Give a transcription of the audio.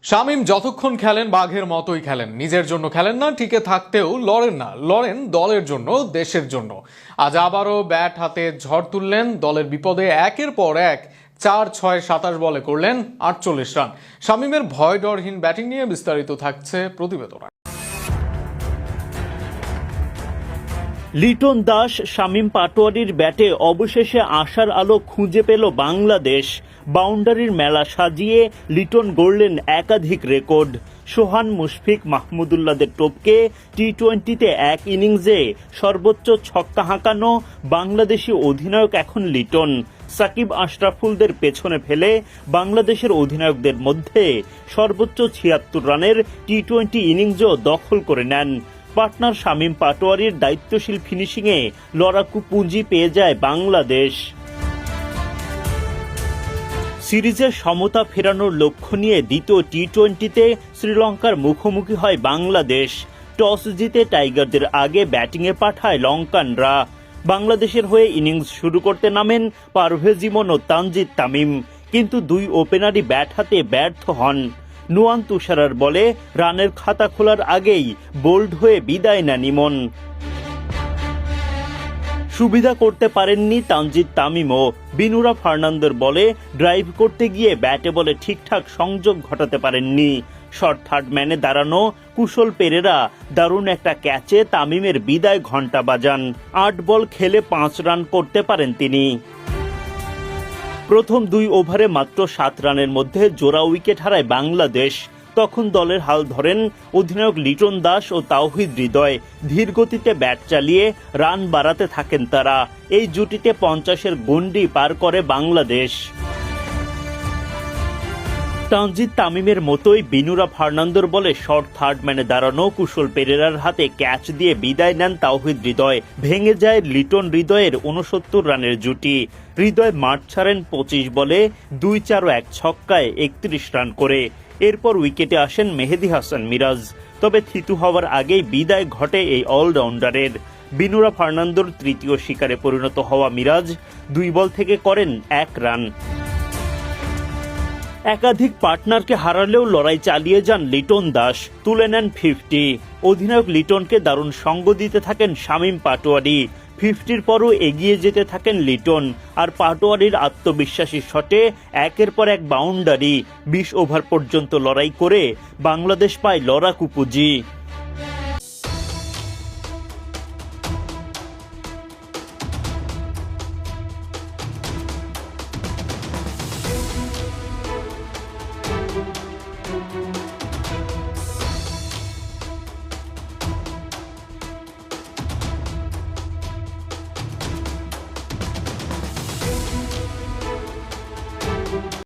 শামীম যতক্ষণ খেলেন বাঘের মতোই খেলেন, নিজের জন্য খেলেন না, টিকে থাকতেও লড়েন না, লড়েন দলের জন্য, দেশের জন্য। আজ আবারও ব্যাট হাতে ঝড় তুললেন, দলের বিপদে একের পর এক 4-6-27 বলে করলেন 48 রান। শামীমের ভয় ডরহীন ব্যাটিং নিয়ে বিস্তারিত থাকছে প্রতিবেদনে। লিটন দাস, শামীম পাটোয়ারির ব্যাটে অবশেষে আশার আলো খুঁজে পেল বাংলাদেশ। বাউন্ডারির মেলা সাজিয়ে লিটন গড়লেন একাধিক রেকর্ড। সোহান, মুশফিক, মাহমুদুল্লাহদের টপকে টি-20তে এক ইনিংসে সর্বোচ্চ ছক্কা হাঁকানো বাংলাদেশি অধিনায়ক এখন লিটন। সাকিব, আশরাফুলদের পেছনে ফেলে বাংলাদেশের অধিনায়কদের মধ্যে সর্বোচ্চ 76 রানের টি-20 ইনিংসও দখল করে নেন। পার্টনার শামীম পাটোয়ারির দায়িত্বশীল ফিনিশিংয়ে লড়াকু পুঁজি পেয়ে যায় বাংলাদেশ। সিরিজের সমতা ফেরানোর লক্ষ্য নিয়ে দ্বিতীয় টি-20তে শ্রীলঙ্কার মুখোমুখি হয় বাংলাদেশ। টস জিতে টাইগারদের আগে ব্যাটিংয়ে পাঠায় লঙ্কানরা। বাংলাদেশের হয়ে ইনিংস শুরু করতে নামেন পারভেজ ইমন ও তানজিদ তামিম, কিন্তু দুই ওপেনারই ব্যাট হাতে ব্যর্থ হন। নুয়ান তুষারার বলে রানের খাতা খোলার আগেই বোল্ড হয়ে বিদায় নেন ইমন। সুবিধা করতে পারেননি তানজিদ তামিমও। বিনুরা ফার্নান্দোর বলে ড্রাইভ করতে গিয়ে ব্যাটে বলে ঠিকঠাক সংযোগ ঘটাতে পারেননি। শর্ট থার্ড ম্যানে দাঁড়ানো কুশল পেরেরা দারুণ একটা ক্যাচে তামিমের বিদায় ঘণ্টা বাজান। 8 বল খেলে 5 রান করতে পারেন তিনি। প্রথম 2 ওভারে মাত্র 7 রানের মধ্যে জোড়া উইকেট হারায় বাংলাদেশ। তখন দলের হাল ধরেন অধিনায়ক লিটন দাস ও তাওহিদ হৃদয়। ধীর গতিতে ব্যাট চালিয়ে রান বাড়াতে থাকেন তারা। এই জুটিতে 50-এর গন্ডি পার করে বাংলাদেশ। তানজিদ তামিমের মতোই বিনুরা ফার্নান্দোর বলে শর্ট থার্ড ম্যানে দাঁড়ানো কুশল পেরেরার হাতে ক্যাচ দিয়ে বিদায় নেন তাওহিদ হৃদয়। ভেঙে যায় লিটন হৃদয়ের 69 রানের জুটি। হৃদয় মাঠ ছাড়েন 25 বলে 2-4 ও 1 ছক্কায় 31 রান করে। এরপর উইকেটে আসেন মেহেদী হাসান মিরাজ। তবে থিতু হওয়ার আগেই বিদায় ঘটে এই অলরাউন্ডারের। বিনুরা ফার্নান্দোর তৃতীয় শিকারে পরিণত হওয়া মিরাজ 2 বল থেকে করেন 1 রান। একাধিক পার্টনারকে হারালেও লড়াই চালিয়ে যান লিটন দাস, তুলে নেন 50। অধিনায়ক লিটনকে দারুণ সঙ্গ দিতে থাকেন শামীম পাটোয়ারি। 50-র পরও এগিয়ে যেতে থাকেন লিটন। আর পাটোয়ারির আত্মবিশ্বাসী শটে একের পর এক বাউন্ডারি। 20 ওভার পর্যন্ত লড়াই করে বাংলাদেশ পায় লড়াকু পুঁজি।